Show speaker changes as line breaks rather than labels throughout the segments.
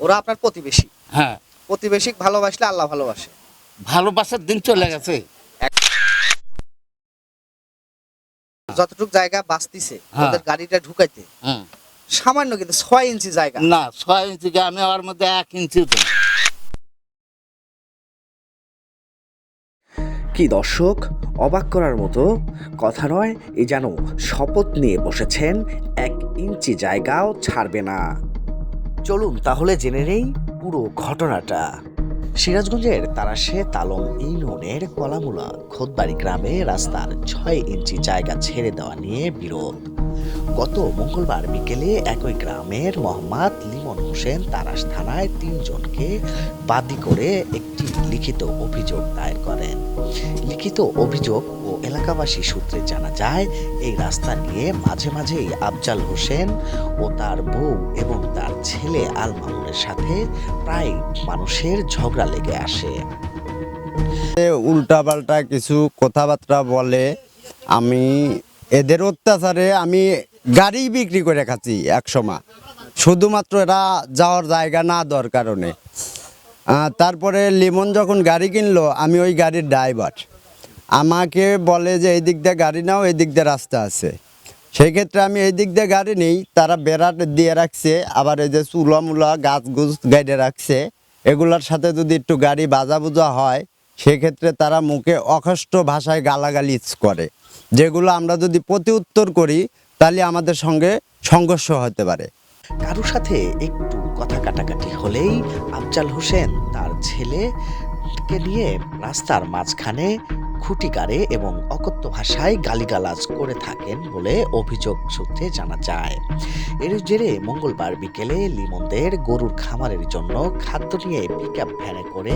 ওরা আপনার প্রতিবেশী।
হ্যাঁ,
প্রতিবেশী ভালোবাসলে আল্লাহ ভালোবাসে।
ভালোবাসার দিন চলে গেছে।
যতটুকু জায়গা বাঁচতিছে
হ্যাঁ।
ওদের গাড়িটা ঢুকাইতে
হুম।
সামান্য কিন্তু 6 ইঞ্চি জায়গা।
না, 6 ইঞ্চি আমি ওর মধ্যে 1 ইঞ্চি দেব।
কি দর্শক, অবাক করার মতো কথা নয়, এই যেন শপথ নিয়ে বসেছেন 1 ইঞ্চি জায়গাও ছাড়বে না। চলুন তাহলে জেনে নেই পুরো ঘটনাটা। সিরাজগঞ্জের তারাশে তালম ইউনিয়নের কলামুলা খোদবাড়ি গ্রামে রাস্তার 6 ইঞ্চি জায়গা ছেড়ে দেওয়া নিয়ে বিরোধ। গত মঙ্গলবার বিকেলে একই গ্রামের মোহাম্মদ লিমন হোসেন তারাশ থানায় 3 জনকে বাদী করে একটি লিখিত অভিযোগ দায়ের করেন। লিখিত অভিযোগ ও এলাকাবাসী সূত্রে জানা যায়, এই রাস্তা নিয়ে মাঝে মাঝেই আফজাল হোসেন ও তার বউ এবং তার ছেলে আল মামুনের সাথে প্রায় মানুষের ঝগড়া লেগে আসে।
উল্টাপাল্টা কিছু কথাবার্তা বলে। আমি এদের অত্যাচারে আমি গাড়ি বিক্রি করে খাচ্ছি এক সময়, শুধুমাত্র এরা যাওয়ার জায়গা না দেওয়ার কারণে। তারপরে লিমন যখন গাড়ি কিনলো, আমি ওই গাড়ির ড্রাইভার, আমাকে বলে যে এই দিক দিয়ে গাড়ি নাও, এই দিক দিয়ে রাস্তা আছে। সেই ক্ষেত্রে আমি এই দিক দিয়ে গাড়ি নেই, তারা বেড়া দিয়ে রাখছে, আবার এই যে চুলা মুলা গাছ গুছ গাইডে রাখছে, এগুলোর সাথে যদি একটু গাড়ি বাজা বুজা হয় সেক্ষেত্রে তারা মুখে অকষ্ট ভাষায় গালাগালি করে, যেগুলো আমরা যদি প্রতি উত্তর করি তাহলে আমাদের সঙ্গে সংঘর্ষ হতে পারে।
কারোর সাথে একটু কথা কাটাকাটি হলেই আফজাল হোসেন তার ছেলেকে নিয়ে রাস্তার মাঝখানে খুঁটি গাড়ে এবং অকথ্য ভাষায় গালিগালাজ করে থাকেন বলে অভিযোগ সূত্রে জানা যায়। এর জেরে মঙ্গলবার বিকেলে লিমনদের গরুর খামারের জন্য খাদ্য নিয়ে পিকআপ ভ্যানে করে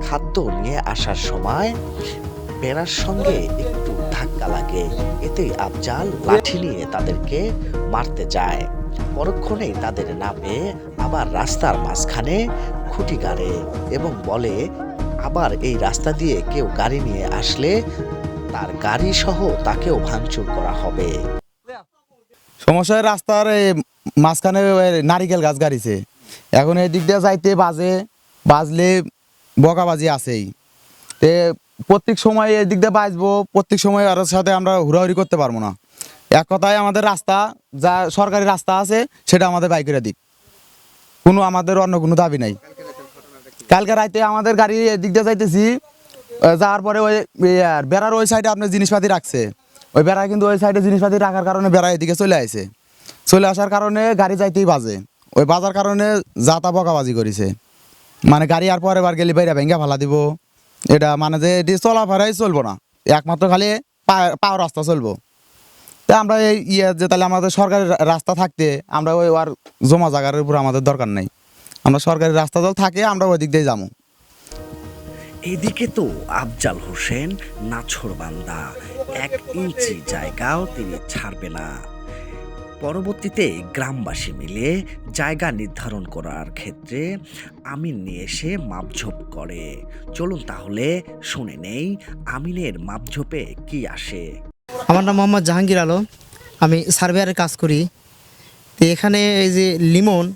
খাদ্য নিয়ে আসার সময় বেড়ার সঙ্গে একটু ধাক্কা লাগে। এতে আফজাল লাঠি নিয়ে তাদেরকে মারতে যায়। পরক্ষণেই তাদের না পেয়ে আবার রাস্তার মাঝখানে খুঁটি গাড়ে এবং বলে, আবার এই রাস্তা দিয়ে কেউ গাড়ি নিয়ে আসলে তার গাড়ি সহ তাকেও ভাঙচুর করা হবে।
সমস্যা রাস্তার মাঝখানে নারিকেল গাছ গাড়িছে, এখন এই দিক দিয়ে যাইতে বাজলে বকাবাজি আছেই। তে প্রত্যেক সময় এই দিক দিয়ে বাজবো, প্রত্যেক সময় ওর সাথে আমরা হুড়াহুড়ি করতে পারবো না। এক কথায় আমাদের রাস্তা যা সরকারি রাস্তা আছে সেটা আমাদের বাইকেরা দিক, আমাদের অন্য কোনো দাবি নাই। কালকে রাইতে আমাদের গাড়ি এদিক দিয়ে যাইতেছি, যাওয়ার পরে ওই বেড়ার ওই সাইডে আপনার জিনিসপাতি রাখছে, ওই বেড়া কিন্তু ওই সাইডে জিনিসপাতি রাখার কারণে বেড়া এদিকে চলে আসার কারণে গাড়ি যাইতেই বাজে, ওই বাজার কারণে যাতা বকাবাজি করেছে। মানে গাড়ি আর পরে বার গেলে বাইরে ভেঙ্গা ফালা দিব, এটা মানে যে এটি চলাফেরাই চলবো না, একমাত্র খালি পাও রাস্তা চলবো। তা আমরা এই যে তাহলে আমাদের সরকারি রাস্তা থাকতে আমরা ওই আর জমা জায়গার উপর আমাদের দরকার নেই, আমরা সরকারি রাস্তা জল থাকে আমরা ওই দিক দিয়ে যাবো।
এদিকে তো আফজাল হোসেন নাছোড়বান্দা, 1 ইঞ্চি জায়গাও তিনি ছাড়বে না। পরবর্তীতে গ্রামবাসী মিলে জায়গা নির্ধারণ করার ক্ষেত্রে আমিন নিয়ে এসে মাপঝোপ করে। চলুন তাহলে শুনে নেই আমিনের মাপঝোপে কি আসে।
আমার নাম মোহাম্মদ জাহাঙ্গীর আলম, আমি সার্ভেয়ারের কাজ করি। তো এখানে এই যে লিমন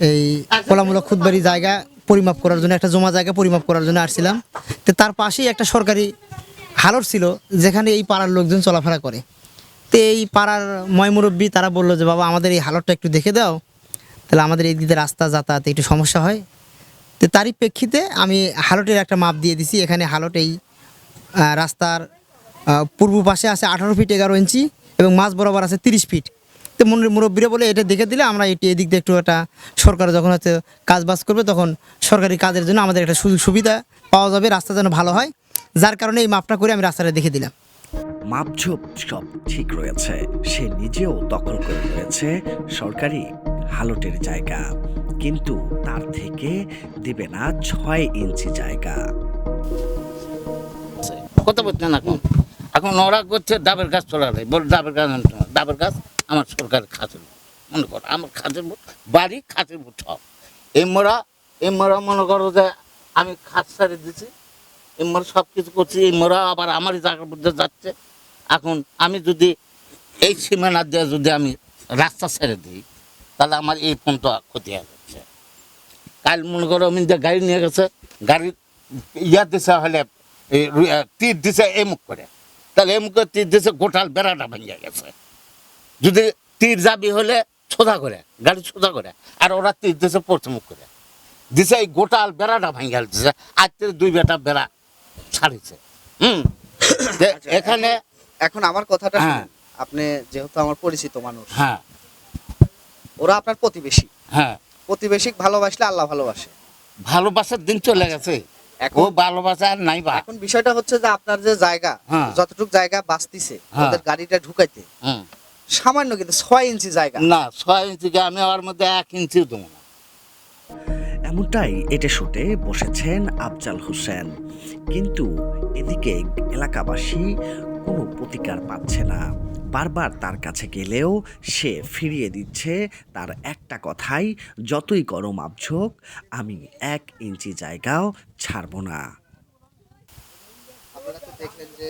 এই কলামুলা খুদবাড়ি জায়গা পরিমাপ করার জন্য, একটা জমা জায়গা পরিমাপ করার জন্য আসছিলাম। তো তার পাশেই একটা সরকারি হালট ছিল যেখানে এই পাড়ার লোকজন চলাফেরা করে। তো এই পাড়ার ময়মুরব্বী তারা বললো যে বাবা আমাদের এই হালটটা একটু দেখে দাও, তাহলে আমাদের এই দিকে রাস্তা যাতায়াতে একটু সমস্যা হয়। তো তারই প্রেক্ষিতে আমি হালটের একটা মাপ দিয়ে দিছি। এখানে হালট এই রাস্তার পূর্ব পাশে আছে 18 ফিট 11 ইঞ্চি এবং মাঝ বরাবর আছে 30 ফিট। তো মুরব্বীরা বলে এটা দেখে দিলে আমরা এদিক দিয়ে একটু একটা সরকার যখন হচ্ছে কাজ বাজ করবে তখন সরকারি কাজের জন্য আমাদের একটা সুযোগ সুবিধা পাওয়া যাবে, রাস্তা যেন ভালো হয়, যার কারণে এই মাপটা করে আমি রাস্তাটা দেখে দিলাম।
মাপঝোপ সব ঠিক রয়েছে, সে নিজেও দখল করে রয়েছে সরকারি হালটের জায়গা, কিন্তু তার থেকে দিবে না 6 ইঞ্চি জায়গা।
কথা বলছে না, এখন ওরা করছে ডাবের গাছ চলালে, বল ডাবের গাছ আমার সরকারের খাতের, মনে করো আমার খাতের ভোট বাড়ি, খাতের ভোট সব। এই মোরা মনে করো যে আমি খাত সারি দিছি, এই মোরা সব কিছু করছি, এই মোরা আবার আমারই জায়গার মধ্যে যাচ্ছে। এখন আমি যদি এই সীমানা দিয়ে যদি আমি রাস্তা ছেড়ে দিই তাহলে আমার এই ফোনটা ক্ষতি হয়ে যাচ্ছে। কাল মনে করো আমি যে গাড়ি নিয়ে গেছে, গাড়ির ইয়া দিছে হলে তীর দিছে এমুক করে, তাহলে এমুক করে তীর দিছে, গোটাল বেড়াটা ভেঙে গেছে। যদি তীর যাবি হলে সোজা করে, গাড়ি সোজা করে, আর ওরা তীর দিছে পশ্চিমুখ করে দিছে, এই গোটাল বেড়াটা ভেঙে দিছে। আজ থেকে 2 বেটা বেড়া ছাড়িছে। এখানে
এখন আমার কথাটা
হ্যাঁ।
শুনুন। আপনি যেহেতু আমার পরিচিত মানুষ,
হ্যাঁ
ওরা আপনার প্রতিবেশী।
হ্যাঁ,
প্রতিবেশী ভালোবাসলে আল্লাহ ভালোবাসে।
ভালোবাসার দিন চলে গেছে, ও
এখন
ভালোবাসা আর নাই বা।
এখন বিষয়টা হচ্ছে যে আপনার যে জায়গা,
হ্যাঁ।
যতটুকু জায়গা বাঁচতিছে
হ্যাঁ।
ওদের গাড়িটা ঢুকাইতে,
হুম।
সামান্য কিন্তু 6 ইঞ্চি জায়গা।
না 6 ইঞ্চিকে আমি ওর মধ্যে 1 ইঞ্চিও দেবো না।
এমনটাই এটে শুটে বসেছেন আফজাল হোসেন, কিন্তু এদিকে এলাকাবাসী কোনো প্রতিকার পাচ্ছে না। বারবার তার কাছে গেলেও সে ফিরিয়ে দিচ্ছে তার একটা কথাই, যতই করো মাপঝোক, আমি 1 ইঞ্চি জায়গাও ছাড়বো না।
আপনারা তো দেখলেন যে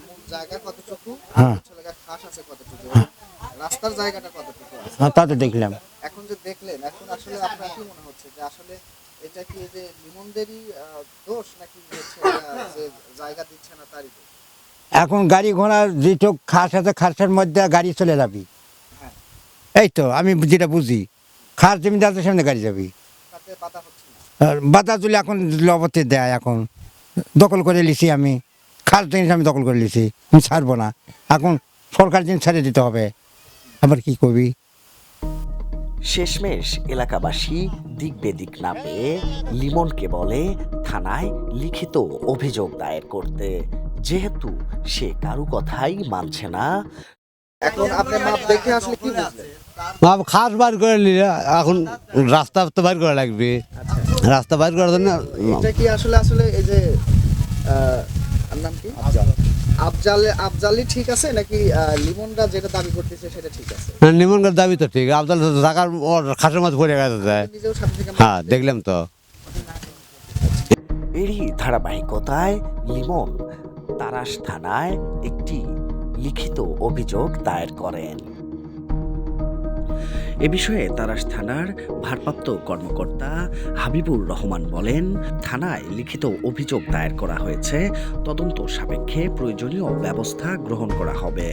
মূল জায়গা কতটুকু,
হ্যাঁ।
পিছনে ঘাস আছে কতটুকু, রাস্তার জায়গাটা কতটুকু আছে।
তা তো দেখলাম।
এখন যে দেখলেন, এখন আসলে আপনার কি মনে হচ্ছে যে আসলে এটা কি যে লিমনদেরই দোষ, নাকি হচ্ছে যে জায়গা দিচ্ছে না তারই দোষ?
এখন গাড়ি ঘোড়া যেটুক খাস আছে, খাসের মধ্যে গাড়ি চলে যাবি।
হ্যাঁ।
এই তো আমি যেটা বুঝি, খাস জমিদারদের সামনে গাড়ি যাবি।
তাতে বাধা হচ্ছে না।
আর বাতা তুলে এখন লবতে দেয়, এখন দখল করে লিছি আমি, খাস জিনিস আমি দখল করে লিছি, আমি ছাড়বো না। এখন সরকার জিনিস ছেড়ে দিতে হবে, আবার কি করবি।
শেষমেশ এলাকাবাসী দিক বেদিক না পেয়ে লিমনকে বলে থানায় লিখিত অভিযোগ দায়ের করতে, যেহেতু সে কারো কথাই মানছে না।
এখন আপনি মাপ দেখে আসলে কি বুঝলেন?
খাস বার করে নিলে এখন রাস্তা তো বার করা লাগবে, রাস্তা বার করার জন্য
এটা কি আসলে আসলে এই যে আর নাম কি, আফজালি ঠিক আছে, নাকি লিমনরা যেটা দাবি করতেছে সেটা ঠিক আছে?
নিমনগর দাবি তো ঠিক, আফজাল ঢাকার খাসের মধ্যে পড়ে গেছে যায়।
নিজেও সাথে থেকে
হ্যাঁ দেখলাম তো।
এরই ধারাবাহিকতায় লিমন তারাস থানায় একটি লিখিত অভিযোগ দায়ের করেন। এ বিষয়ে তারাস থানার ভারপ্রাপ্ত কর্মকর্তা হাবিবুর রহমান বলেন, থানায় লিখিত অভিযোগ দায়ের করা হয়েছে, তদন্ত সাপেক্ষে প্রয়োজনীয় ব্যবস্থা গ্রহণ করা হবে।